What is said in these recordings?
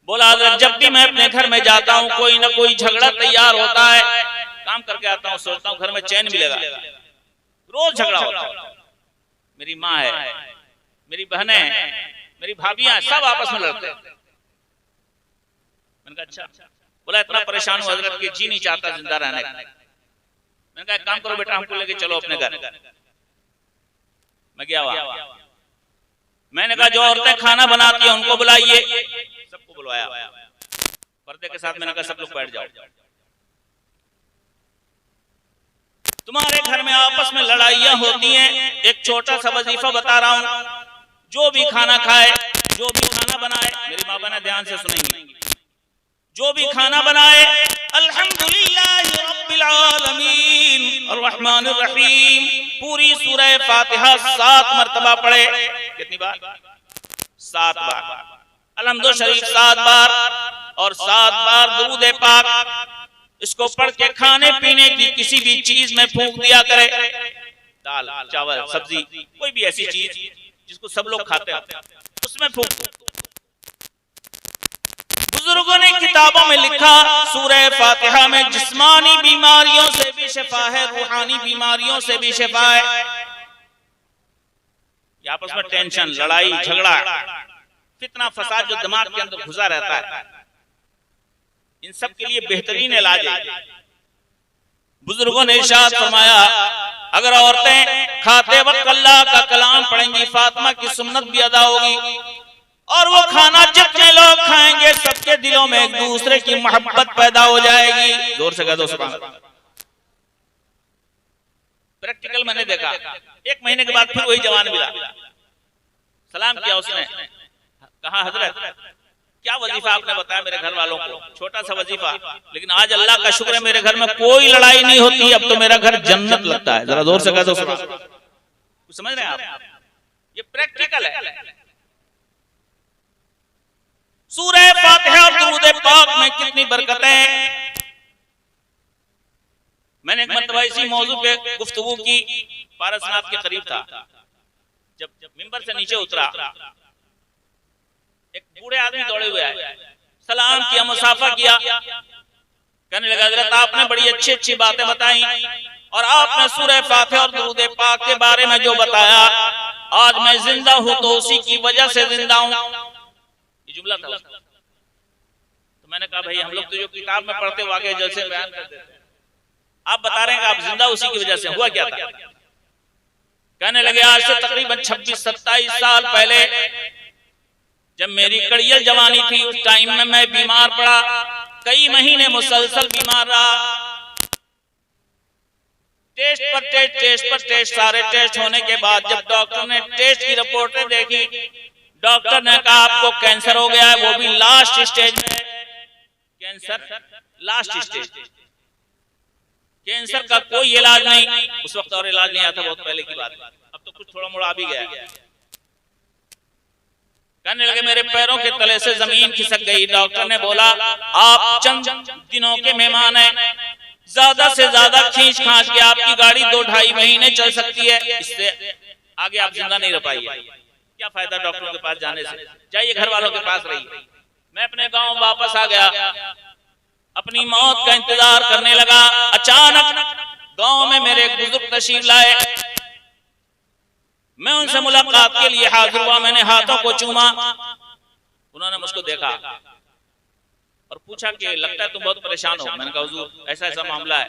बोला जब भी मैं अपने घर में जाता हूँ कोई ना कोई झगड़ा तैयार होता है, काम करके आता हूँ सोचता हूँ घर में चैन मिलेगा, रोज झगड़ा होता है। मेरी माँ है, मेरी बहनें, मेरी भाभियां, सब आपस में लड़ते हैं। मैंने कहा अच्छा। बोला इतना परेशान हूँ हजरत कि जी नहीं चाहता जिंदा रहने का। मैंने कहा एक काम करो बेटा, हमको लेके चलो अपने घर। मैं गया वहां, मैंने कहा जो औरतें खाना बनाती हैं उनको बुलाइए, सबको बुलवाया पर्दे के साथ। मैंने कहा सब लोग बैठ जाओ, तुम्हारे घर में आपस में लड़ाइयां होती हैं, एक छोटा सा वजीफा बता रहा हूं, जो भी खाना खाए, जो भी खाना बनाए, मेरी माँ बहना ध्यान से सुनेंगी, जो भी खाना बनाए अल्हम्दुलिल्लाह रब्बिल आलमीन अर्रहमानिर रहीम पूरी सूरह फातिहा 7 मरतबा पढ़े। कितनी बार? 7 बार। अलहम्दु शरीफ 7 बार और 7 बार दुरूद पाक। इसको पढ़ के खाने पीने की किसी भी चीज में फूंक दिया करे, दाल चावल सब्जी कोई भी ऐसी चीज जिसको सब लोग खाते हैं उसमें फूंक। बुजुर्गों ने किताबों में लिखा सूरह फातिहा में जिस्मानी बीमारियों से भी शिफा है, रूहानी बीमारियों से भी शिफा है। आपस में टेंशन, लड़ाई झगड़ा, फितना फसाद जो दिमाग के अंदर घुसा रहता है, इन सब के लिए बेहतरीन इलाज है। बुजुर्गों ने इरशाद फरमाया अगर औरतें खाते वक्त अल्लाह का कलाम पढ़ेंगी, फातिमा की सुन्नत भी अदा होगी, और वो खाना जितने लोग खाएंगे सबके दिलों में एक दूसरे की मोहब्बत पैदा हो जाएगी। जोर से कह दो सुभान अल्लाह। प्रैक्टिकल मैंने देखा, 1 महीने के बाद फिर वही जवान मिला, सलाम किया उसने, कहा हजरत क्या वजीफा आपने बताया मेरे घर वालों को, छोटा सा वजीफा, लेकिन आज अल्लाह का शुक्र है मेरे घर में कोई लड़ाई नहीं होती, अब तो मेरा घर जन्नत लगता है। जरा जोर से कह दो सुभान अल्लाह। समझ रहे हैं आप? ये प्रैक्टिकल है। सूरह फातिहा और दुरूद पाक में कितनी बरकतें। मैंने एक मरतबा इसी मौजू पे गुफ्तगू की, पारसनाथ के करीब था, जब मिंबर से नीचे उतरा एक बूढ़े आदमी दौड़े हुए आए, सलाम किया, मुसाफा किया, कहने लगा हज़रत आपने बड़ी अच्छी अच्छी बातें बताई और आपने सूरह फातिहा और दुरूद पाक के बारे में जो बताया, आज मैं जिंदा हूं तो उसी की वजह से जिंदा हूं। ये जुमला था उसका। तो मैंने कहा भाई हम लोग तो जो किताब में पढ़ते वाकई जैसे बयान करते थे, आप बता रहे हैं कि आप जिंदा उसी की वजह से, हुआ क्या था? कहने लगे आज से तकरीबन 26-27 साल पहले जब मेरी कड़ियल जवानी थी, उस टाइम में मैं बीमार पड़ा, कई महीने मुसलसल बीमार रहा। टेस्ट पर टेस्ट, सारे टेस्ट होने के बाद जब डॉक्टर ने टेस्ट की रिपोर्टें देखी, डॉक्टर ने कहा आपको कैंसर हो गया है, वो भी लास्ट स्टेज में। कैंसर लास्ट स्टेज, कैंसर का कोई इलाज नहीं। उस वक्त और इलाज नहीं आता, बहुत पहले की बात है, अब तो कुछ थोड़ा मोड़ा आ भी गया। कहने लगे मेरे पैरों के तले से जमीन खिसक गई। डॉक्टर ने बोला आप चंद दिनों के मेहमान हैं, ज्यादा से ज्यादा खींच खांच के आपकी गाड़ी 2-2.5 महीने चल सकती है, इससे आगे आप जिंदा नहीं रह पाइए। क्या फायदा डॉक्टरों के पास जाने से, जाइए घर वालों के पास रहिए। मैं अपने गांव वापस आ गया, अपनी मौत का इंतजार करने लगा। अचानक गांव में मेरे एक बुजुर्ग तशरीफ लाए, मैं उनसे मुलाकात के लिए हाजिर हुआ। मैंने हाथों को चूमा, उन्होंने मुझको देखा और पूछा कि लगता है तुम बहुत परेशान हो। मैंने कहा हुजूर ऐसा ऐसा मामला है,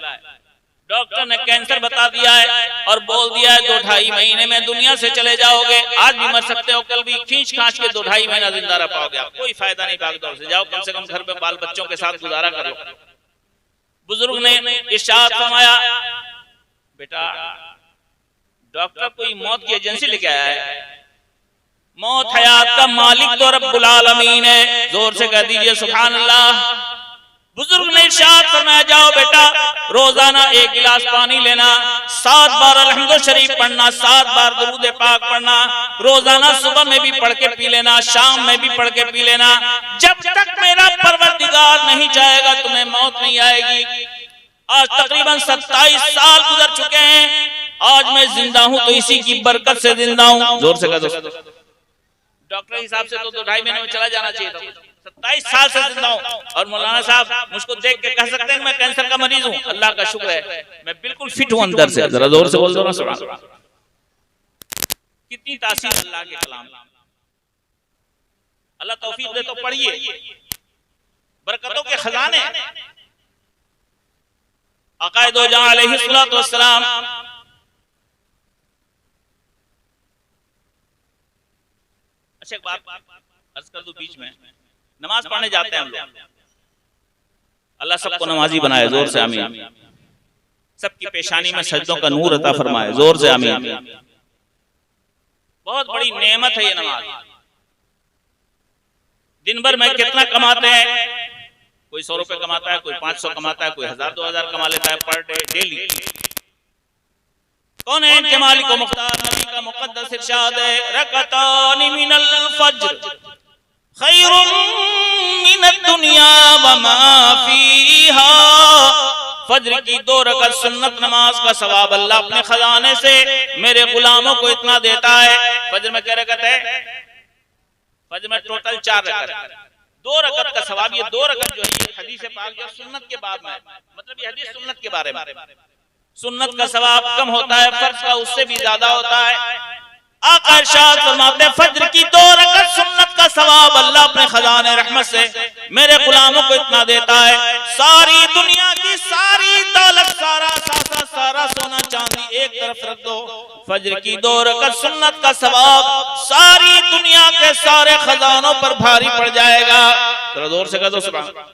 डॉक्टर ने कैंसर बता दिया है और बोल दिया है 2-2.5 महीने में दुनिया से चले जाओगे, आज भी मर सकते हो, कल भी खींच खांच के 2-2.5 महीना जिंदा रह पाओगे, आप कोई फायदा नहीं, भाग दौड़ से जाओ, कम से कम घर में बाल बच्चों के साथ गुजारा कर लो। बुजुर्ग ने इरशाद फरमाया बेटा डॉक्टर कोई मौत की एजेंसी लेके आया है, मौत हयात का मालिक तो रब्बुल आलमीन है। जोर से कह दीजिए सुभान अल्लाह। बुजुर्ग ने इरशाद फरमाया जाओ बेटा रोजाना 1 गिलास पानी लेना, 7 बार अल्हम्दु शरीफ पढ़ना, 7 बार दुरूद पाक पढ़ना, रोजाना सुबह में भी पढ़ के पी लेना, शाम में भी पढ़ के पी लेना। जब तक मेरा परवरदिगार नहीं चाहेगा तुम्हें मौत नहीं आएगी। आज तकरीबन 27 साल गुजर चुके हैं, आज मैं जिंदा हूं तो इसी की बरकत से जिंदा हूं। जोर से कह दो। डॉक्टर हिसाब से तो 2-2.5 महीने में चला जाना चाहिए था, 27 साल से जिंदा हूँ और मौलाना साहब मुझको देख के कह सकते हैं मैं कैंसर का मरीज हूँ। अल्लाह का शुक्र है मैं बिल्कुल फिट हूँ अंदर से। जरा जोर से बोल दो ना सुभान अल्लाह। कितनी तासीर अल्लाह के कलाम। अल्लाह तौफीक दे तो पढ़िए, बरकतों के खजाने। आक़ाए दो जहां अलैहिस्सलातु वस्सलाम अच्छा एक बात अर्ज कर दूं बीच में, नमाज पढ़ने जाते हैं हम लोग, अल्लाह सबको नमाजी बनाए, जोर से आमीन। सबकी पेशानी में सजदों का नूर अता फरमाए, जोर से आमीन। बहुत बड़ी नेमत है ये नमाज। दिन भर में कितना कमाते हैं, कोई 100 रुपए कमाता है, कोई 500 कमाता है, कोई 1000-2000 कमा लेता है पर डे डेली। कौन है इनके मालिक व मुख्तार? नबी का मुक़द्दस इरशाद है, रकतानि मिनल फज्र खैरुम मिनद दुनिया व मा फीहा। फज्र की 2 रकत सुन्नत नमाज का सवाब अल्लाह अपने खजाने से मेरे गुलामों को इतना देता है। फज्र में क्या रकत है? फज्र में टोटल 4 रकत, 2 रकत का सवाब। ये 2 रकत जो है हदीस पाक जो सुन्नत के बाद में, मतलब ये हदीस सुन्नत के बारे में। सुन्नत का सवाब कम होता है, फर्ज का उससे भी ज्यादा होता है। आका इरशाद फरमाते हैं, फज्र की 2 रकत सुन्नत का सवाब अल्लाह अपने खजाने रहमत से मेरे गुलामों को इतना देता है, सारी दुनिया की सारी दौलत, सारा सोना चांदी एक तरफ रख दो, फज्र की 2 रकत सुन्नत का सवाब सारी दुनिया के सारे खजानों पर भारी पड़ जाएगा। थोड़ा जोर से कह दो सुभान अल्लाह।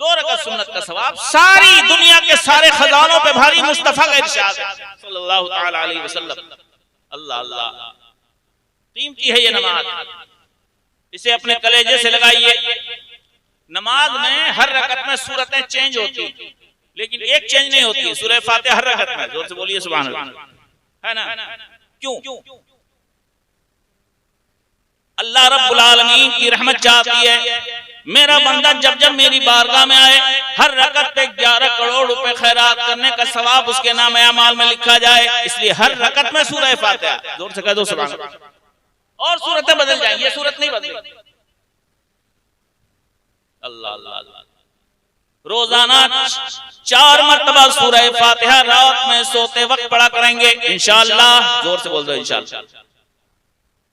2 रकत सुन्नत का सवाब सारी दुनिया के सारे खजानों पे भारी। मुस्तफा का इरशाद सल्लल्लाहु तआला अलैहि वसल्लम। अल्लाह अल्लाह, कीमती है ये नमाज, इसे अपने कलेजे से लगाइए। नमाज में हर रकत में सूरतें चेंज होती, लेकिन एक चेंज नहीं होती, सूरह फातिहा हर रकत में। जोर से बोलिए सुभान अल्लाह, है ना? क्यों? अल्लाह रब्बुल आलमीन की रहमत चाहती है मेरा बंदा जब जब मेरी बारगाह में आए, हर रकत पे 11 करोड़ रुपए खैरात करने का सवाब उसके नाम अमाल में लिखा जाए। इसलिए हर रकत में सूरह फातिहा, जोर से कह दो सुभान अल्लाह। और सूरतें बदल जाएंगी, ये सूरत नहीं बदलेगी। अल्लाह अल्लाह। रोजाना 4 मरतबा सूरह फातिहा रात में सोते वक्त पढ़ा करेंगे इंशाअल्लाह। जोर से बोल दो इंशाअल्लाह।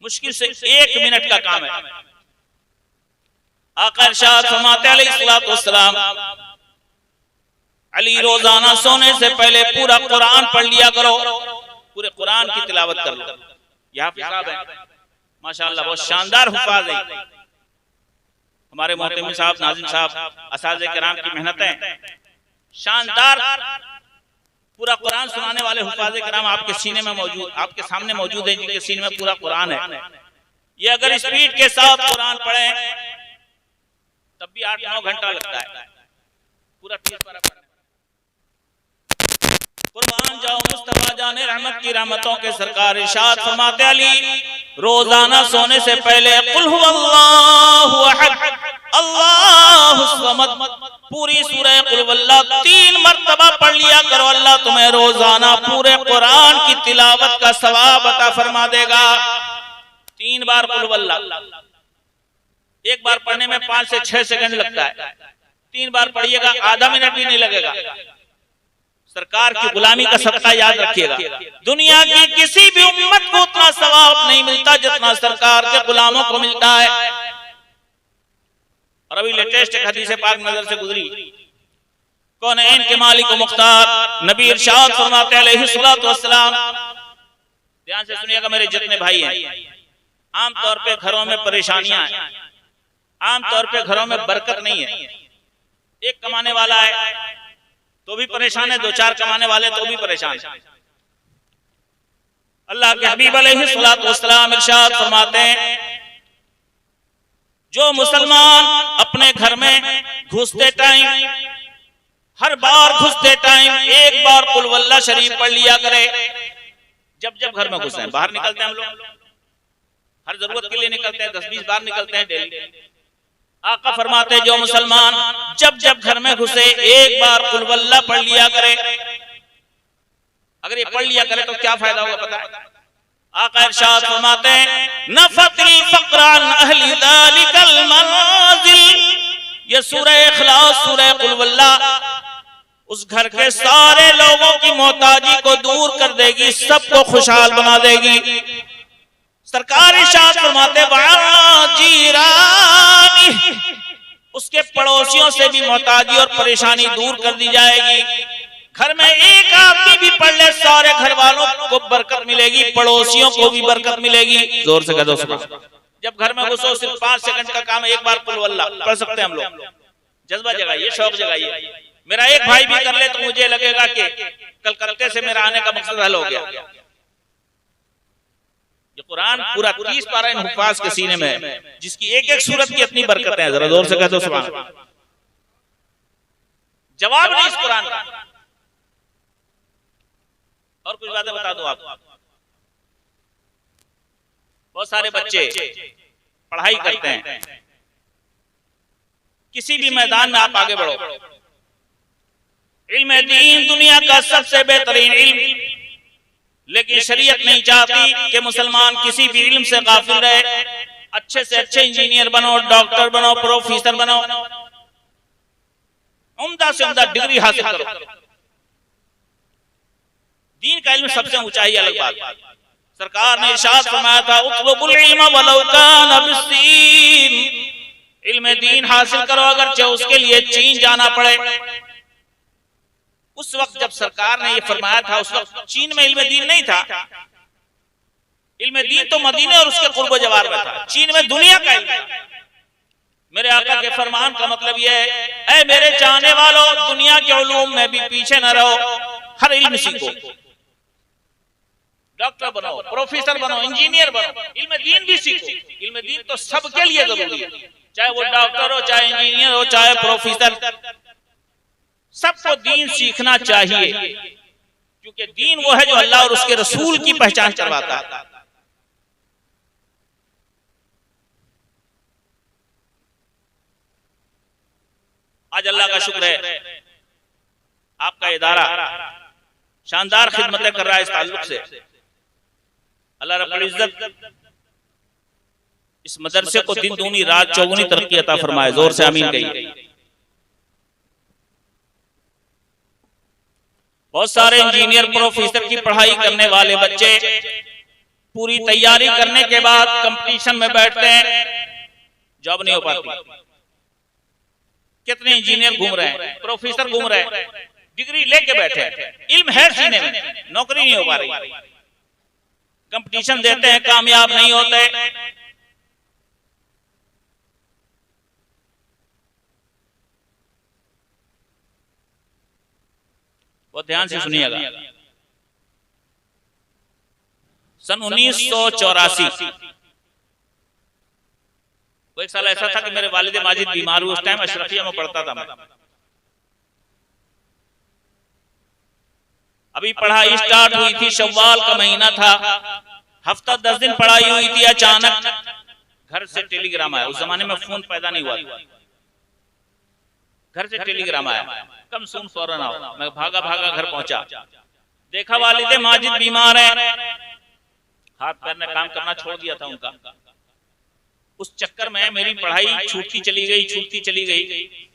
मुश्किल से 1 मिनट का काम है। आका इरशाद फरमाते हैं अलैहिस्सलातु वस्सलाम, अली रोजाना सोने से पहले पूरा कुरान पढ़ लिया करो, पूरे कुरान की तिलावत कर लो। यहाँ पे साहब है माशाअल्लाह, बहुत शानदार हुफाज है हमारे मोहतरम साहब, नाज़िम साहब, असातिज़े किराम की मेहनतें शानदार। पूरा कुरान सुनाने वाले हुफाज़े किराम आपके सीने में मौजूद, आपके सामने मौजूद है, जिनके सीने में पूरा कुरान है। ये अगर स्पीड के साथ कुरान पढ़े तब भी 8-9 घंटा लगता है पूरा 30 पारा पढ़ने। कुर्बान जाओ मुस्तफा जाने रहमत की रहमतों के सरकार इरशाद फरमाते अली रोजाना सोने से पहले कुल हुवल्लाहु अहद अल्लाहु समद पूरी सूरह कुल वल्लाह 3 मरतबा पढ़ लिया करो। अल्लाह तुम्हें रोजाना पूरे कुरान की तिलावत का सवाब अता फरमा देगा। 3 बार कुल वल्लाह, एक बार पढ़ने में 5 से 6 सेकंड लगता है, 3 बार पढ़िएगा आधा मिनट भी नहीं लगेगा। सरकार की गुलामी का सदका याद रखिएगा, दुनिया की किसी भी उम्मत को उतना सवाब नहीं मिलता जितना सरकार के गुलामों को मिलता है। और अभी लेटेस्ट एक हदीस पाक नजर से गुजरी, कौन है इनके मालिक व मुख्तार? नबी इरशाद फरमाते हैं अलैहिस्सलातु वस्सलाम, ध्यान से सुनिएगा मेरे जितने भाई हैं, आमतौर पे घरों में परेशानियां हैं, आमतौर पे घरों में बरकत नहीं है। एक कमाने वाला है तो भी परेशान है, 2-4 कमाने वाले तो भी परेशान है। अल्लाह के हबीब अलैहिस्सलातु वस्सलाम इरशाद फरमाते हैं, जो मुसलमान अपने घर में घुसते टाइम, हर बार घुसते टाइम एक बार कुल वल्लाह शरीफ पढ़ लिया करे। जब जब घर में घुसे, बाहर निकलते हैं हम लोग, हर जरूरत के लिए निकलते हैं, 10-20 बार निकलते हैं डेली। आका फरमाते हैं जो मुसलमान जब जब घर में घुसे एक बार कुल वल्लाह पढ़ लिया करे। अगर ये पढ़ लिया करे तो क्या फायदा होगा पता है? आका इरशाद फरमाते हैं नफतिल फक्र अन अहली ज़ालिकल मंजिल, ये सूरह इखलास सूरह कुल वल्लाह उस घर के सारे लोगों की मोहताजी को दूर कर देगी, सबको खुशहाल बना देगी। सरकार इरशाद फरमाते जीरानी, उसके पड़ोसियों से भी मोहताजी और परेशानी दूर कर दी जाएगी। घर में एक आदमी भी पढ़ ले सारे घर वालों को बरकत मिलेगी, पड़ोसियों को भी बरकत मिलेगी। जोर से कह दो सुभान। जब घर में घुसो सिर्फ 5 सेकंड का काम है, एक बार कुल वल्लाह पढ़ सकते हैं हम लोग। जज्बा जगाइए, शौक जगाइए। मेरा एक भाई भी कर ले तो मुझे लगेगा कि कलकत्ते से मेरा आने का मकसद हल हो गया। ये कुरान पूरा 30 पारा इन हुफ्फाज के सीने में, जिसकी एक एक सूरत की अपनी बरकतें हैं। जरा जोर से कह दो सुभान। जवाब नहीं इस कुरान का। और कुछ बातें बता दो आप। बहुत सारे बच्चे पढ़ाई करते हैं, किसी भी मैदान में आप आगे बढ़ो, इल्म दीन दुनिया का सबसे बेहतरीन इल्म, लेकिन शरीयत नहीं चाहती कि मुसलमान किसी भी इल्म से गाफिल रहे। अच्छे से अच्छे इंजीनियर बनो, डॉक्टर बनो, प्रोफेसर बनो, उम्दा से उम्दा डिग्री हासिल करो। दीन का इल्म सबसे ऊंचाई अलग बात। सरकार ने इरशाद फरमाया था उतलुबुल इल्म वलौ कान बिस्सीन, इल्म दीन हासिल करो अगरचे उसके लिए चीन जाना पड़े। उस वक्त जब सरकार ने ये फरमाया था, उस वक्त चीन में इल्म दीन नहीं था। इल्म दीन तो मदीने और उसके कुर्ब जवार में था, चीन में दुनिया का इल्म। मेरे आका के फरमान का मतलब यह है, ऐ मेरे चाहने वालों, दुनिया के उलूम में भी पीछे न रहो, हर इल्म सीखो। डॉक्टर बनो, प्रोफेसर बनो, इंजीनियर बनो, इल्म दीन भी सीखो। इल्म दीन तो सबके लिए जरूरी है, चाहे वो डॉक्टर हो, चाहे इंजीनियर हो, चाहे प्रोफेसर, सबको दीन सीखना चाहिए, क्योंकि दीन वो है जो अल्लाह और उसके रसूल की पहचान करवाता है। आज अल्लाह का शुक्र है, आपका इदारा शानदार खिदमतें कर रहा है। इस ताल्लुक से अल्लाह रब्बुल इज्जत इस मदरसे को दिन दूनी रात चौगुनी तरक्की अता फरमाए। जोर से आमीन कहिए। बहुत सारे इंजीनियर प्रोफेसर की पढ़ाई करने वाले बच्चे पूरी तैयारी करने के बाद कंपटीशन में बैठते हैं, जॉब नहीं हो पाती। कितने इंजीनियर घूम रहे हैं, प्रोफेसर घूम रहे हैं, डिग्री लेके बैठे हैं, इल्म है सीने में, नौकरी नहीं हो पा रही। कंपटीशन देते हैं, कामयाब नहीं होते। बहुत ध्यान से सुनिएगा। सन 1984 वो एक साल ऐसा था कि मेरे वालिद माजिद बीमार हुए। उस टाइम अशरफिया में पढ़ता था मैं। अभी पढ़ाई स्टार्ट हुई थी, शव्वाल का महीना था, हफ्ता 10 दिन पढ़ाई हुई थी। अचानक घर से टेलीग्राम आया। उस जमाने में फोन पैदा नहीं हुआ था। घर से टेलीग्राम आया, कम सुन फौरन आओ। मैं भागा भागा घर पहुंचा, देखा वालिद माजिद बीमार है, हाथ पैर ने काम करना छोड़ दिया था उनका। उस चक्कर में मेरी पढ़ाई छूटती चली गई।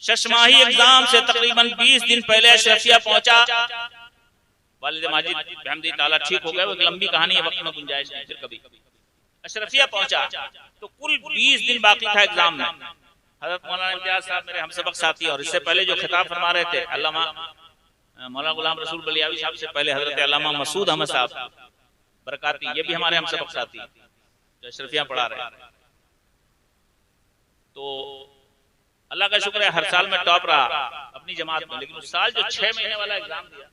शशमाही एग्जाम से तकरीबन 20 दिन पहले अशरफिया पहुंचा। वालिद माजिद बिहम्दी ताला ठीक हो गए। वो एक लंबी कहानी है, वक्त में गुंजाइश नहीं, फिर कभी। अशरफिया पहुंचा तो कुल 20 दिन बाकी था एग्जाम में। हजरत मौलाना इम्तियाज साहब मेरे हमसबक साथी, और इससे पहले जो खिताब फरमा रहे थे अल्लामा मौलाना गुलाम रसूल बलियावी साहब, से पहले हजरत अल्लामा मसूद अहमद साहब बरकाती, ये भी हमारे हमसबक साथी जो अशरफिया पढ़ा रहे हैं। तो अल्लाह का शुक्र है, हर साल में टॉप रहा अपनी जमात में। लेकिन उस साल जो 6 महीने वाला एग्जाम दिया,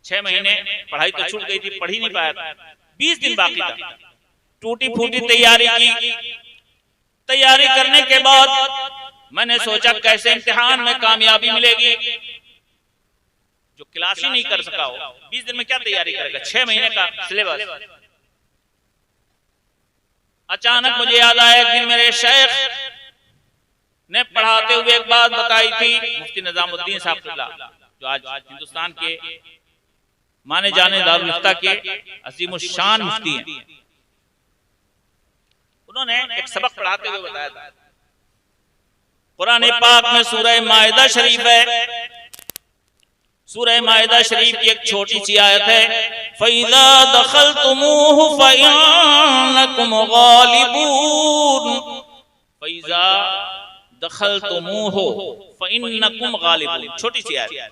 6 महीने पढ़ाई तो छूट गई थी, पढ़ ही नहीं पाया था। 20 दिन बाकी था। टूटी फूटी तैयारी की। तैयारी करने के बाद मैंने सोचा कैसे इम्तिहान में कामयाबी मिलेगी। जो क्लास ही नहीं कर सका हो, 20 दिन में क्या तैयारी करेगा? 6 महीने का सिलेबस। अचानक मुझे याद आया, एक दिन मेरे शेख ने पढ़ाते हुए एक बात बताई थी, मुफ्ती निजामुद्दीन साहब जो आज हिंदुस्तान के माने जाने दारुल इफ्ता के अजीम शान मुफ्ती हैं। उन्होंने एक सबक पढ़ाते हुए बताया था, कुरान पाक में सूरह माइदा शरीफ है, सूरह माइदा शरीफ की एक छोटी सी आयत है, फइज़ा दखलतुमूहु फइन्नकुम गालिबून, फइज़ा दखलतुमूहु फइन्नकुम गालिबून, छोटी सी आयत।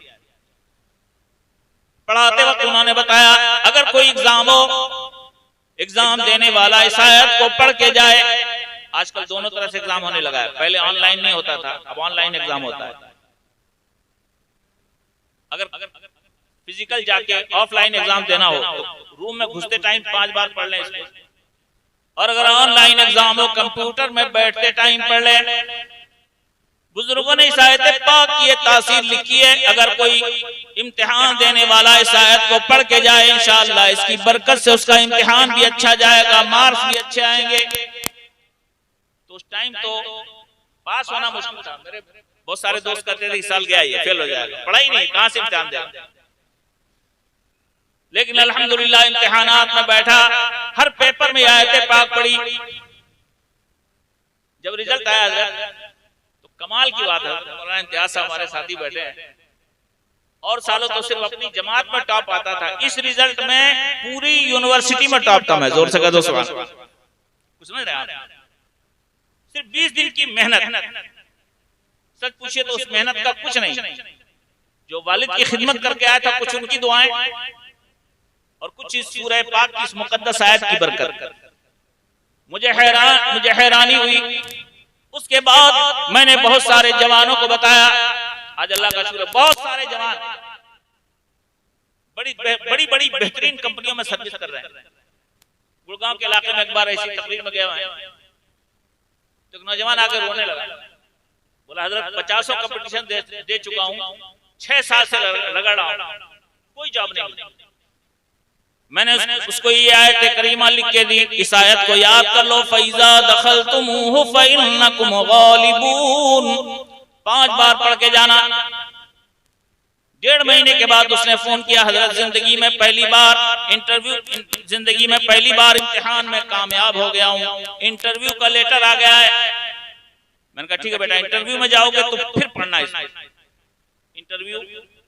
पढ़ाते वक्त उन्होंने बताया अगर कोई एग्जाम हो, एग्जाम देने वाला इस आयत को पढ़ के जाए, आजकल दोनों तरह से एग्जाम होने लगा है, पहले ऑनलाइन नहीं होता था, अब ऑनलाइन एग्जाम होता है। अगर फिजिकल जाके ऑफलाइन एग्जाम देना हो तो रूम में घुसते टाइम 5 बार पढ़ लें इसको, और अगर ऑनलाइन एग्जाम हो कंप्यूटर में बैठते टाइम पढ़ लें। बुजुर्गों ने इस आयत पाक की तासीर लिखी है, अगर कोई इम्तिहान देने वाला इस आयत को पढ़ के जाए, इंशाअल्लाह इसकी बरकत से उसका इम्तिहान भी अच्छा जाएगा, मार्क्स भी अच्छे आएंगे। तो उस टाइम तो पास होना मुश्किल था, मेरे बहुत सारे दोस्त कहते थे इस साल गया ये फेल हो जाएगा, पढ़ा ही नहीं, कहां से इम्तिहान देगा। लेकिन अल्हम्दुलिल्लाह इम्तिहानात में बैठा, हर पेपर में आयत पाक पढ़ी। जब रिजल्ट आया तो कमाल की बात है, मौलाना इम्तियाज साहब हमारे साथी बैठे हैं, और सालों तो सिर्फ अपनी जमात में टॉप आता था, इस रिजल्ट में पूरी यूनिवर्सिटी में टॉप था। मैं जोर से कह दो सुभान अल्लाह, कुछ समझ रहे हैं आप? सिर्फ 20 दिन की मेहनत, सच पूछिए तो उस मेहनत का कुछ नहीं, जो वालिद की खिदमत करके आया था, कुछ उनकी दुआएं और कुछ इस सूरह पाक की इस मुकद्दस आयत की बरकत। मुझे हैरानी हुई। उसके बाद मैंने बहुत सारे जवानों को बताया, आज अल्लाह का शुक्र बहुत सारे जवान बड़ी बड़ी बेहतरीन कंपनियों में सर्विस कर रहे हैं। गुड़गांव के इलाके में एक बार ऐसी तकरीर में गया तो एक नौजवान आकर रोने लगा, बोला हजरत 50 कंपटीशन दे चुका हूं, 6 साल से रगड़ रहा हूं, कोई जॉब नहीं मिला। मैंने उसको ये आयत करीमा लिख के दी, इस आयत को याद कर लो, फइज़ा दखलतुमूहु फइन्नकुम गालिबून, 5 बार पढ़ के जाना। 1.5 महीने के बाद उसने फोन किया, हजरत जिंदगी में पहली बार इम्तिहान में कामयाब हो गया हूँ, इंटरव्यू का लेटर आ गया है। मैंने कहा ठीक है बेटा, इंटरव्यू में जाओगे तो फिर पढ़ना है। इंटरव्यू,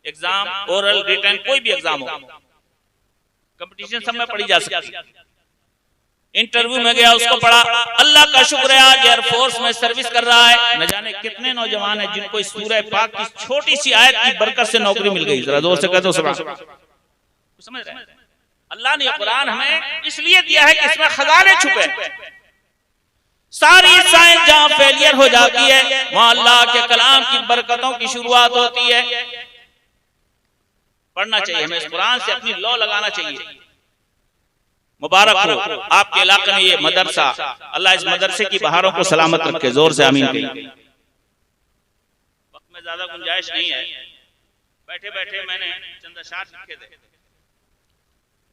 एग्जाम, ओरल, रिटन, कोई भी एग्जाम हो, कंपटीशन सब में पढ़ी जा सकती है। इंटरव्यू में गया, उसको पढ़ा। अल्लाह का शुक्र है आज एयरफोर्स में सर्विस कर रहा है। न जाने कितने नौजवान हैं जिनको इस सूरह पाक की छोटी सी आयत की बरकत से नौकरी मिल गई। जरा जोर से कह दो सुभान अल्लाह। समझ रहे हैं? अल्लाह ने कुरान हमें इसलिए दिया है कि इसमें खजाने छुपे। सारी साइंस जहां फेलियर हो जाती है वहां अल्लाह के कलाम की बरकतों की शुरुआत होती है। पढ़ना चाहिए हमें, इस कुरान से अपनी लौ लगाना चाहिए। मुबारक हो आपके इलाके में ये मदरसा, अल्लाह इस मदरसे की बहारों को सलामत रखे। जोर से आमीन कहिए। वक्त में ज्यादा गुंजाइश नहीं है, बैठे बैठे मैंने चंद अशआर लिखे थे।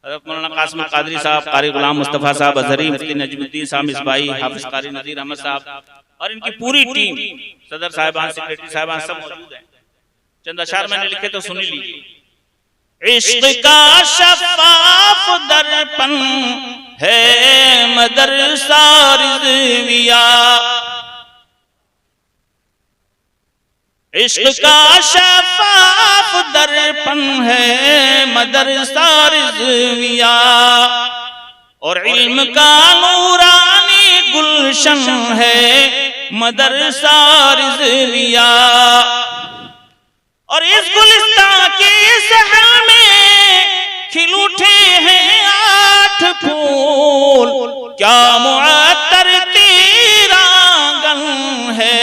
हज़रत मौलाना कासिम कादरी साहब, कारी गुलाम मुस्तफ़ा साहब अज़हरी, मुफ्ती नजमुद्दीन साहब मिसबाही, हाफिज कारी नज़ीर अहमद साहब और इनकी पूरी टीम, सदर साहिबान, सेक्रेटरी साहिबान सब मौजूद हैं। चंद अशआर मैंने लिखे तो सुन लीजिए। इश्क का शफाफ दर्पण है मदरसा रिज़विया, इश्क का शफाफ दर्पण है मदरसा रिज़विया, और इल्म का नूरानी गुलशन है मदरसा रिज़विया। और इस गुलिस्तान के सहर में खिल उठे हैं 8 फूल, क्या मुअत्तर तेरा आंगन है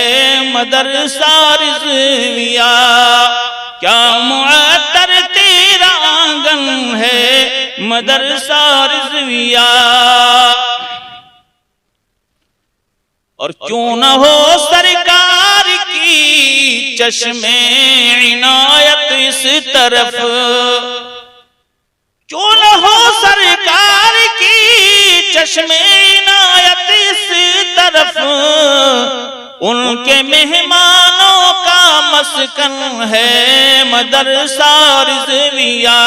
मदरसा रिज़विया, क्या मुअत्तर तेरा आंगन है मदरसा रिज़विया। और क्यों न हो सरकार की चश्मे इनायत इस तरफ, क्यों न हो सरकार की चश्मे इनायत इस तरफ, उनके मेहमानों का मस्कन है मदरसा रिज़विया।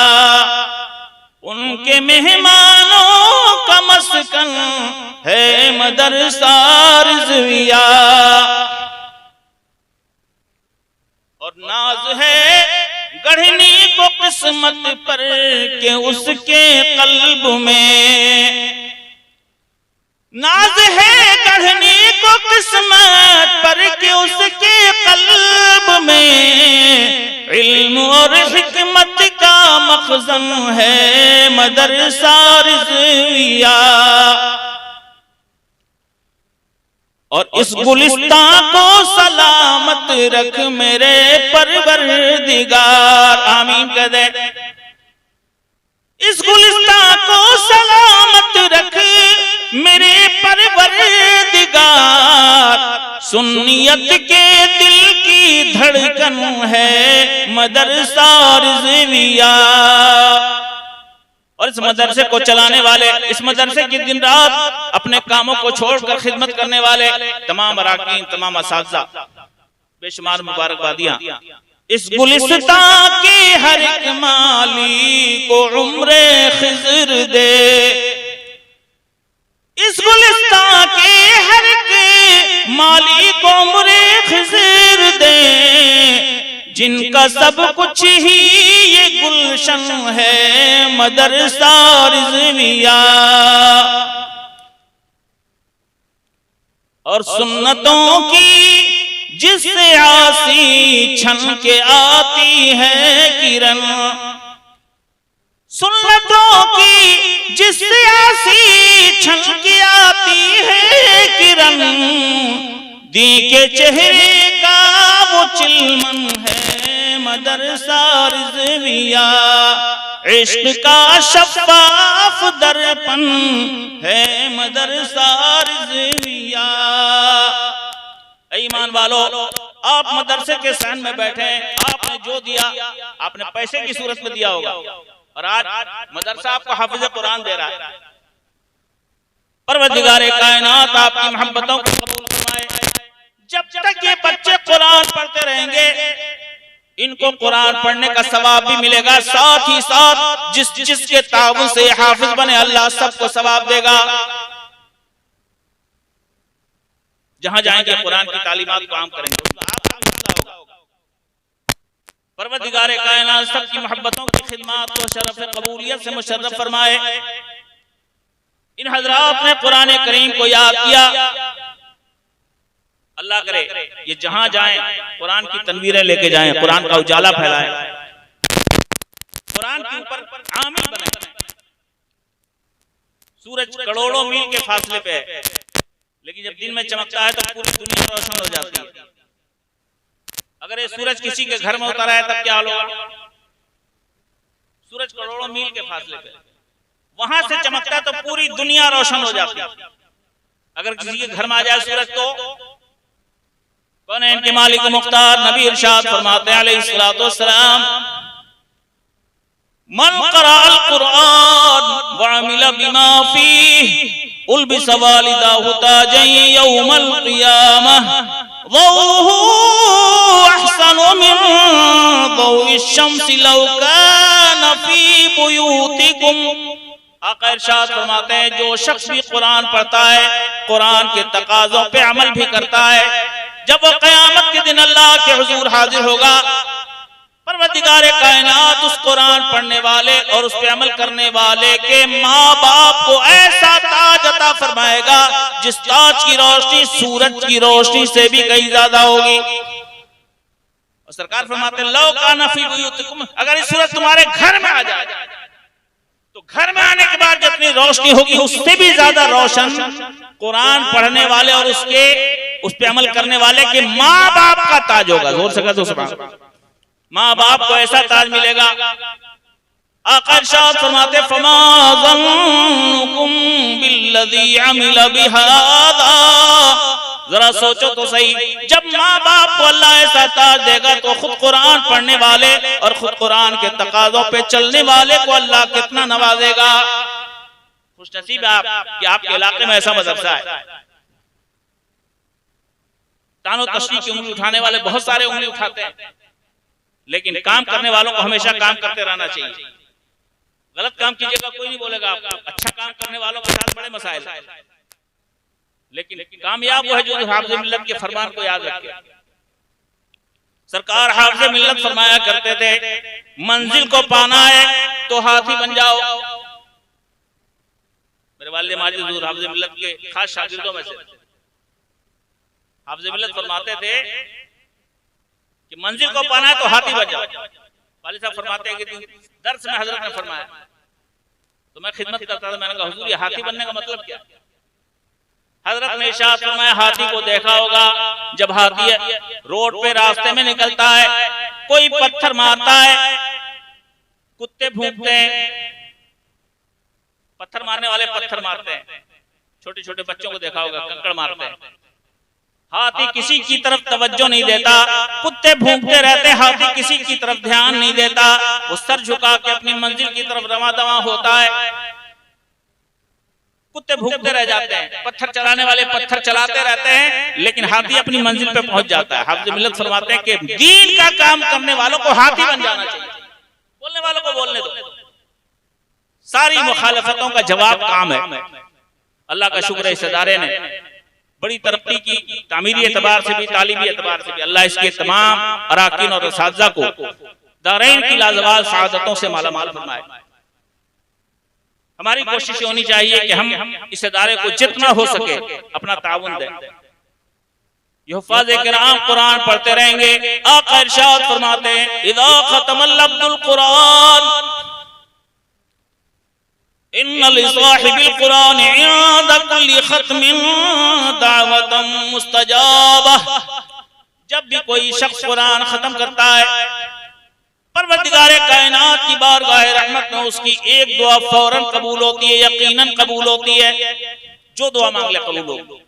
उनके मेहमानों का मस्कन है मदरसा रिज़विया। और नाज है गढ़नी को किस्मत पर के उसके कल्ब में, नाज है गढ़नी को किस्मत पर के उसके कल्ब में, इल्म और हिकमत का मखज़न है मदरसा रिज़विया। और इस गुलिस्तान को सलामत रख मेरे परवरदिगार, आमीन कह दे। इस गुलिस्तान को सलामत रख मेरे परवरदिगार, सुन्नियत के दिल की धड़कन है मदरसा रिज़विया। और इस मदरसे को चलाने वाले, इस मदरसे की दिन रात अपने कामों को छोड़कर खिदमत करने वाले तमाम अराकीन, तमाम असातिज़ा, बेशुमार मुबारकबादियां। इस गुलिस्तान के हर एक माली को उम्रे खिज़र दे, इस गुलिस्तान के हर एक माली को उम्रे खिज़र दे, जिनका सब कुछ ही ये गुलशन है मदरसा रिज़विया। और सुन्नतों की जिससे आसी छन के आती है किरण, सुन्नतों की जिससे आसी छन के आती है किरण, दी के चेहरे का वो चिलमन है मदरसा रिज़विया। इश्क का शफ़ाफ दर्पण है मदरसा रिज़विया। ईमान वालों, आप मदरसे के सहन में बैठे, आपने जो दिया आपने पैसे की सूरत में दिया होगा, और आज मदरसा आपको हाफिज़ कुरान दे रहा है। परवरदिगार कायनात आपकी मोहब्बतों को कबूल फरमाए। जब तक ये बच्चे कुरान पढ़ते रहेंगे, इनको कुरान पढ़ने का सवाब भी मिलेगा, साथ ही साथ जिसके ताउन से हाफिज बने अल्लाह सबको सवाब देगा। जहां जाएंगे कुरान की तालीमात को आम करेंगे, परवरदिगार कायनात सबकी मोहब्बतों की खिदमत को शरफ कबूलियत से मुशर्रफ फरमाए। इन हजरात ने कुरान करीम को याद किया, अल्लाह करे ये जहां जाएं कुरान की तनवीरें लेके जाएं, कुरान का उजाला फैलाएं, कुरान के ऊपर आमिल बने। सूरज करोड़ों मील के फासले पे है, लेकिन जब दिन में चमकता है तो पूरी दुनिया रोशन हो जाती है। अगर ये सूरज किसी के घर में उतर आए तब क्या हाल होगा? सूरज करोड़ों मील के फासले पे, वहां से चमकता है तो पूरी दुनिया रोशन हो जाती है। अगर किसी के घर में आ जाए सूरज तो कौन है इनके मालिक मुख्तार? नबी इरशाद फरमाते हैं अलैहिस्सलातु वस्सलाम, मन क़राअल कुरान व अमिला बिमा फीह उल्बिस वालिदाहु ताजन यौमल क़ियामह ज़ौहु अहसनु मिन ज़ौइश शम्सि लौ काना फी बुयूतिकुम। आका इरशाद फरमाते हैं, जो शख्स भी कुरान पढ़ता है, कुरान के तकाज़ों पे अमल भी करता है, जब वो क़यामत के दिन अल्लाह के हुजूर हाजिर होगा, परवरदिगार कायनात उस कुरान पढ़ने वाले और उस पे अमल करने वाले के माँ बाप को ऐसा ताज अता फरमाएगा जिस ताज की रोशनी सूरज की रोशनी से भी कहीं ज्यादा होगी। और सरकार फरमाते हैं, लौ काना फी बुयूतिकुम, अगर इस सूरज तुम्हारे घर में आ जाए तो घर में आने के बाद जितनी रोशनी होगी उससे भी ज्यादा रोशन कुरान पढ़ने वाले और उस पे अमल करने वाले के माँ बाप का ताज होगा। जोर से कहो सुभान अल्लाह। माँ बाप को ऐसा ताज मिलेगा। आका इरशाद फरमाते, फमा ज़न्नुकुम बिल्लज़ी अमिला बिहाज़ा, जरा सोचो तो सही, जब माँ बाप को अल्लाह ऐसा ताज देगा तो खुद कुरान पढ़ने वाले और खुद कुरान के तकाज़ों पे चलने वाले को अल्लाह कितना नवाजेगा। खुशनसीब आप कि आपके इलाके में ऐसा मदरसा है। तानो तशरीह की उंगली उठाने वाले बहुत सारे उंगली उठाते हैं, लेकिन काम करने वालों को हमेशा काम करते रहना चाहिए। गलत काम कीजिएगा कोई नहीं बोलेगा आपको, अच्छा काम करने वालों के साथ बड़े मसाइल, लेकिन कामयाब वो है जो हाफ़िज़ मिल्लत के फरमान को याद रखे। सरकार हाफ़िज़ मिल्लत फरमाया करते थे, मंजिल को पाना है तो हाथी बन जाओ। मेरे वालिद माजिद हुज़ूर हाफ़िज़ मिल्लत के खास शागिर्दों में से हाफ़िज़ मिल्लत फरमाते थे कि मंजिल को पाना है तो हाथी बन जाओ। वालिद साहब फरमाते हैं कि दर्स में हजरत ने फरमाया, तो मैं खिदमत करता था, मैंने कहा हुजूर ये हाथी बनने का मतलब क्या? हजरत ने इरशाद फरमाया, हाथी को देखा होगा जब हाथी रोड पे रास्ते में निकलता है, कोई पत्थर मारता है, कुत्ते भूंकते हैं, पत्थर मारने वाले पत्थर मारते हैं, छोटे छोटे बच्चों को देखा होगा कंकड़ मारते हैं, हाथी किसी की तरफ तवज्जो नहीं देता, कुत्ते भूंकते रहते, हाथी किसी की तरफ ध्यान नहीं देता, वो सर झुका के अपनी मंजिल की तरफ रवा दवा होता है, कुत्ते भूंकते रह जाते हैं, पत्थर चलाने वाले पत्थर चलाते रहते हैं, लेकिन हाथी अपनी मंजिल पे पहुंच जाता है। हाफ़िज़ मिल्लत फरमाते हैं कि दीन का काम करने वालों को हाथी बन जाना चाहिए, बोलने वालों को बोलने दो, सारी मुखालफतों का जवाब काम है। अल्लाह का शुक्र है इस इदारे ने बड़ी तरक्की की, तामीरी एतबार से भी, तालीमी एतबार से भी। अल्लाह इसके तमाम अराकीन और असातिज़ा को दारैन की लाजवाब सआदतों से मालामाल फरमाए। हमारी कोशिश होनी चाहिए कि हम इस इदारे को जितना हो सके अपना ताउन दें। ये हुफ़ाज़े किराम कुरान पढ़ते रहेंगे। आका इरशाद फरमाते हैं, इज़ा ख़तमल अब्दुल कुरान इन्ना लिसाहिबिल कुरान इंदा कुल्ली ख़त्मिन दावतन मुस्तजाबा। जब भी कोई शख्स कुरान खत्म करता है, परवरदिगारे कायनात की बारगाह रहमत में उसकी एक दुआ फौरन कबूल होती है, यकीनन कबूल होती है, जो दुआ मांग ले कबूल होगी।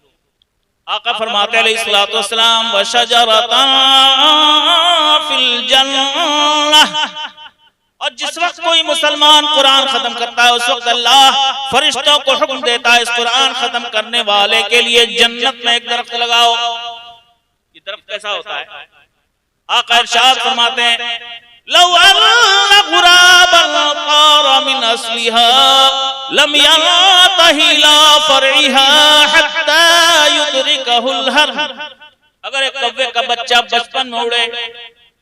आका फरमाते हैं अलैहिस्सलातु वस्सलाम, व शजरतन फिल जन्नह। और जिस वक्त कोई मुसलमान कुरान खत्म करता है, उस वक्त अल्लाह फरिश्तों को हुक्म देता है, इस कुरान खत्म करने वाले के लिए जन्नत में एक दरख्त लगाओ। ये दरख्त कैसा होता है? आका इरशाद फरमाते हैं, लौ अन्ना गुराबन तारा मिन अस्लिहा लम यंतही ला फरइहा हत्ता युदरिकहुल हर्म। अगर एक कौवे का बच्चा बचपन में उड़े,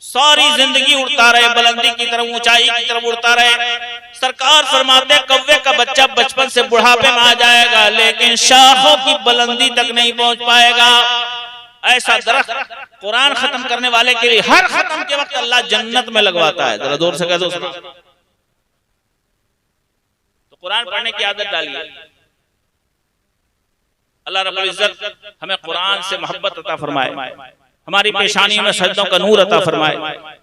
सारी जिंदगी उड़ता रहे, बुलंदी की तरफ, ऊंचाई की तरफ उड़ता रहे, सरकार फरमाते कौवे का बच्चा बचपन से बुढ़ापे में आ जाएगा, लेकिन शाखों की बुलंदी तक नहीं पहुंच पाएगा। ऐसा दरख्त कुरान खत्म करने वाले के लिए हर खत्म के वक्त अल्लाह जन्नत में लगवाता है। जरा जोर से कह दो। तो कुरान पढ़ने की आदत डालिए। अल्लाह रब्बुल इज्जत हमें कुरान से मोहब्बत अता फरमाए, हमारी पेशानी में सजदों का नूर अता फरमाए,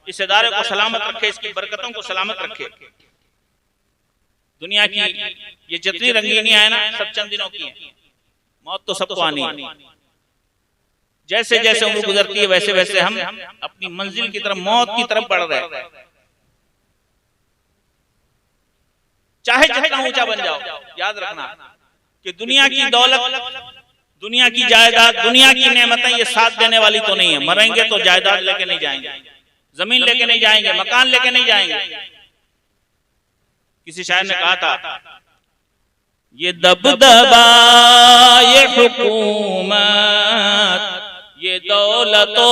इस इदारे को सलामत रखे, इसकी बरकतों को सलामत रखे। दुनिया की ये जितनी रंगीनियां है ना, सब चंद दिनों की है, मौत तो सबको आनी है। जैसे जैसे उम्र गुजरती है वैसे वैसे हम अपनी मंजिल की तरफ, मौत की तरफ बढ़ रहे हैं। चाहे जितना ऊंचा बन जाओ, याद रखना कि दुनिया की दौलत, दुनिया की जायदाद, दुनिया की नेमतें ये साथ देने वाली तो नहीं है। मरेंगे तो जायदाद लेके नहीं जाएंगे, जमीन लेके नहीं जाएंगे, मकान लेके नहीं जाएंगे। किसी शायर ने कहा था, ये दबदबा, ये हुकूमत, ये दौलतो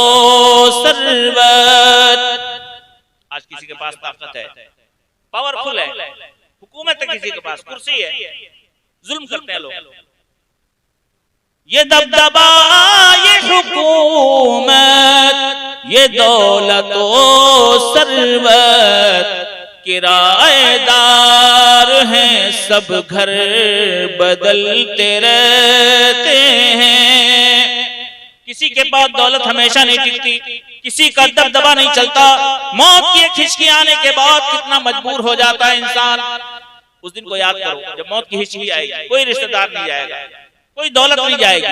सरवत। आज किसी के पास ताकत है, पावरफुल है, हुकूमत है, किसी के पास कुर्सी है, जुल्म करते हैं लोग। ये दबदबा, ये हुकूमत, ये दौलतो सरवत, किराएदार हैं सब घर बदलते रहते हैं। किसी के पास दौलत हमेशा नहीं टिकती, किसी का दबदबा नहीं चलता। मौत की एक हिचकी आने के बाद कितना मजबूर हो जाता है इंसान। उस दिन को याद करो जब मौत की हिचकी आएगी, कोई रिश्तेदार नहीं जाएगा, कोई दौलत नहीं जाएगी।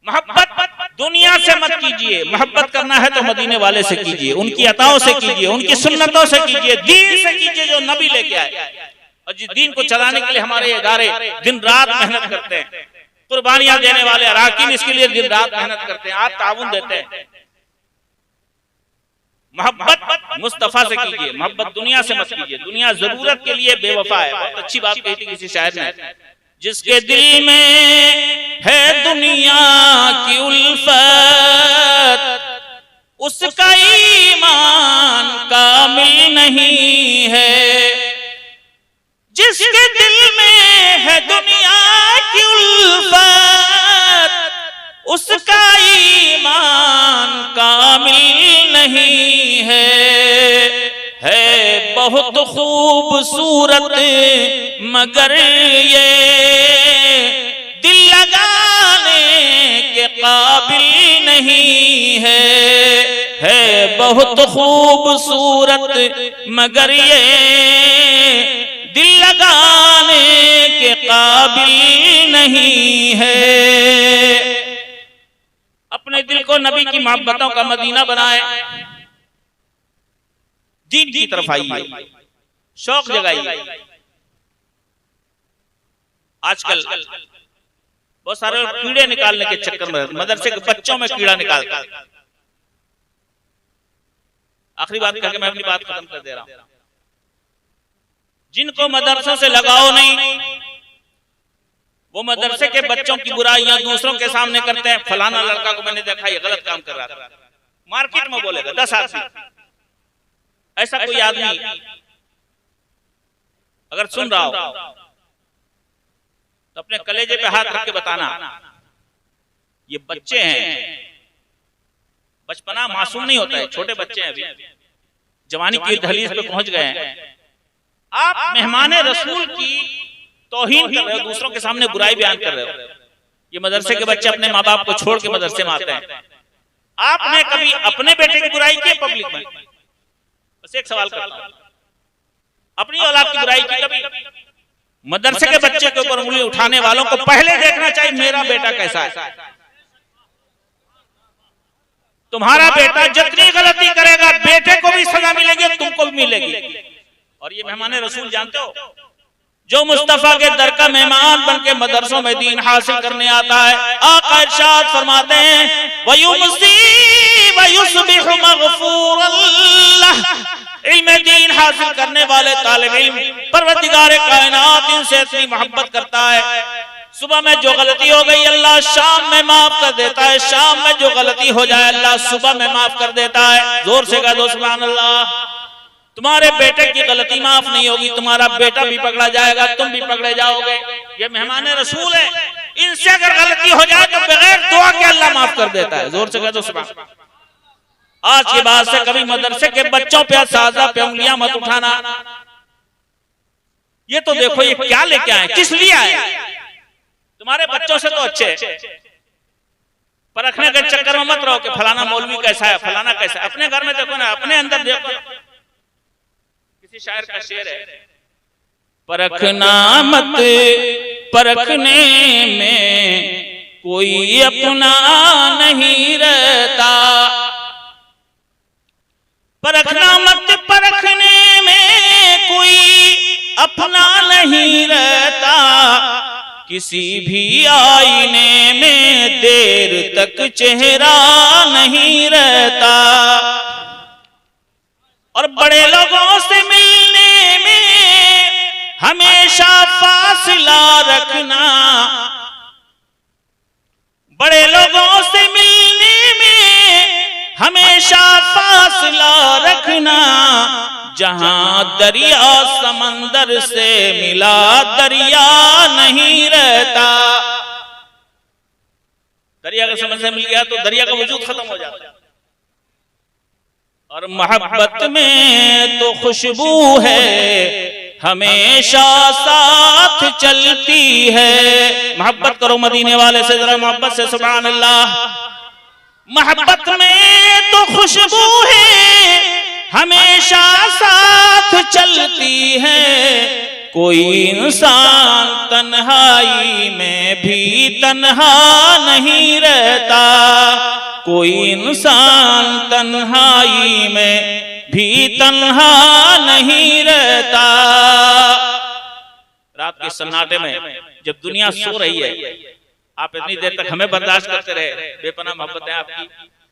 मोहब्बत दुनिया से मत कीजिए, मोहब्बत करना है तो मदीने वाले से कीजिए, उनकी अताओं से कीजिए, उनकी सुन्नतों से कीजिए, दीन से कीजिए जो नबी लेके आए। और जिस दीन को चलाने के लिए हमारे इदारे दिन रात मेहनत करते हैं, कुर्बानियां देने वाले अराकीन इसके लिए दिन रात मेहनत करते हैं, आप ताउन देते हैं। मोहब्बत मुस्तफा से कीजिए, मोहब्बत दुनिया से मत कीजिए। दुनिया जरूरत के लिए बेवफा है। बहुत अच्छी बात कही थी किसी शायर ने, जिसके दिल में है दुनिया की उल्फत उसका ईमान कामिल नहीं है। जिसके दिल में है दुनिया की उल्फत उसका ईमान कामिल नहीं है बहुत खूबसूरत मगर ये दिल लगाने के काबिल नहीं है बहुत खूबसूरत मगर ये दिल लगाने के काबिल नहीं है। अपने दिल को नबी की मोहब्बतों का मदीना बनाए, दीन की तरफ आइए, शौक जगाइए। आजकल बहुत सारे लोग कीड़े निकालने के चक्कर में मदरसे के बच्चों में कीड़ा निकालते हैं। आखिरी बात करके मैं अपनी बात खत्म कर दे रहा हूं। जिनको मदरसों से लगाव नहीं, वो मदरसे के बच्चों की बुराइयां दूसरों के सामने करते हैं। फलाना लड़का को मैंने देखा ये गलत काम कर रहा था, मार्केट में बोलेगा 10 आदमी। ऐसा कोई आदमी अगर सुन रहा हो तो अपने कलेजे पे हाथ रख के बताना, ये बच्चे हैं, बचपना मासूम नहीं होता है, छोटे बच्चे हैं, अभी जवानी की दहलीज पे पहुंच गए हैं। आप मेहमान रसूल की तौहीन कर रहे हो, दूसरों के सामने बुराई बयान कर रहे हो। ये मदरसे के बच्चे अपने माँ बाप को छोड़ के मदरसे में आते हैं। आपने कभी अपने बेटे की बुराई की पब्लिक में? बस एक सवाल करता हूं, अपनी औलाद की बुराई की कभी? मदरसे के बच्चे के ऊपर उंगली उठाने वालों को पहले देखना चाहिए मेरा बेटा कैसा है। तुम्हारा बेटा जितनी गलती करेगा बेटे को भी सजा मिलेगी, तुमको भी मिलेगी। और ये मेहमान रसूल जानते हो, जो मुस्तफा के दर का मेहमान बन के मदरसों में दीन हासिल करने आता है, आका इरशाद फरमाते हैं वयुमसी वयुस्बिहु मगफूरल्लाह। इल्म दीन हासिल करने वाले तालिब इल्म परवरदिगार कायनात इनसे इतनी मोहब्बत करता है, सुबह में जो गलती हो गई अल्लाह शाम में माफ कर देता है, शाम में जो गलती हो जाए अल्लाह सुबह में माफ कर देता है। जोर से कह दो सुभान अल्लाह। तुम्हारे बेटे की गलती माफ नहीं होगी, तुम्हारा बेटा भी पकड़ा जाएगा, तुम भी पकड़े जाओगे। ये मेहमान रसूल है, इनसे अगर गलती हो जाए तो बगैर दुआ के अल्लाह माफ कर देता है। जोर से कह दो सुभान। आज के बाद से कभी मदरसे के बच्चों पे साजा पे उंगलियां मत उठाना। ये तो देखो ये क्या लेके आए, किस लिए आए? तुम्हारे बच्चों से तो अच्छे, परखने के चक्कर में मत रहो कि फलाना मौलवी कैसा है, फलाना कैसा है। अपने घर में देखो ना, अपने अंदर देखो। किसी शायर का शेर है, परखना मत परखने में कोई अपना नहीं रहता। परखना मत परखने में कोई अपना नहीं रहता। किसी भी आईने में देर तक चेहरा नहीं रहता। और बड़े लोगों से मिलने में हमेशा फासला रखना। बड़े लोगों से मिलने में हमेशा फासला रखना। जहां दरिया समंदर से मिला दरिया नहीं रहता। दरिया का समंदर से मिल गया तो दरिया का वजूद खत्म हो जाता है। और मोहब्बत में तो खुशबू है हमेशा साथ चलती है। मोहब्बत करो मदीने वाले से, जरा मोहब्बत से सुभान अल्लाह। मोहब्बत में तो खुशबू है हमेशा साथ चलती है। कोई इंसान तन्हाई में भी तन्हा नहीं रहता। कोई इंसान तन्हाई में भी तन्हा नहीं रहता। रात के सन्नाटे में जब दुनिया सो रही है, आप इतनी देर तक हमें बर्दाश्त करते रहे। बेपनाह मोहब्बत है आपकी,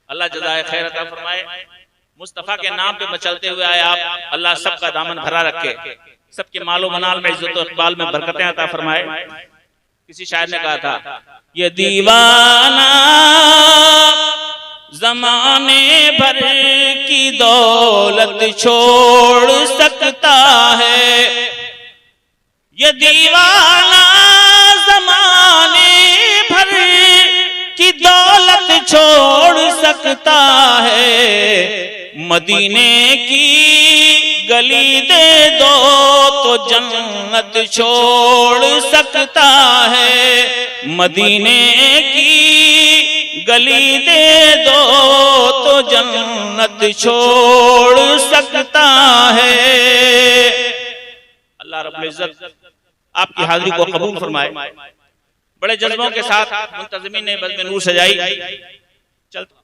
अल्लाह जज़ाए खैर अता फरमाए। मुस्तफा के नाम पे चलते हुए आए आप, अल्लाह सबका दामन भरा रखे, सबके मालो मनाल में इज्जत और इकबाल में बरकतें अता फरमाए। किसी शायर ने कहा था, ये दीवाना जमाने भर की दौलत छोड़ सकता है, ये दीवाना जमाने भर की दौलत छोड़ सकता है, मदीने की गली दे दो तो जन्नत छोड़ सकता है, मदीने की गली दे दो तो जन्नत छोड़ सकता है। अल्लाह रब्बुल इज्जत आपकी हाजिरी को कबूल फरमाए। बड़े जज्बों के साथ मुंतज़िमीन ने बज़्म नूर सजाई। चल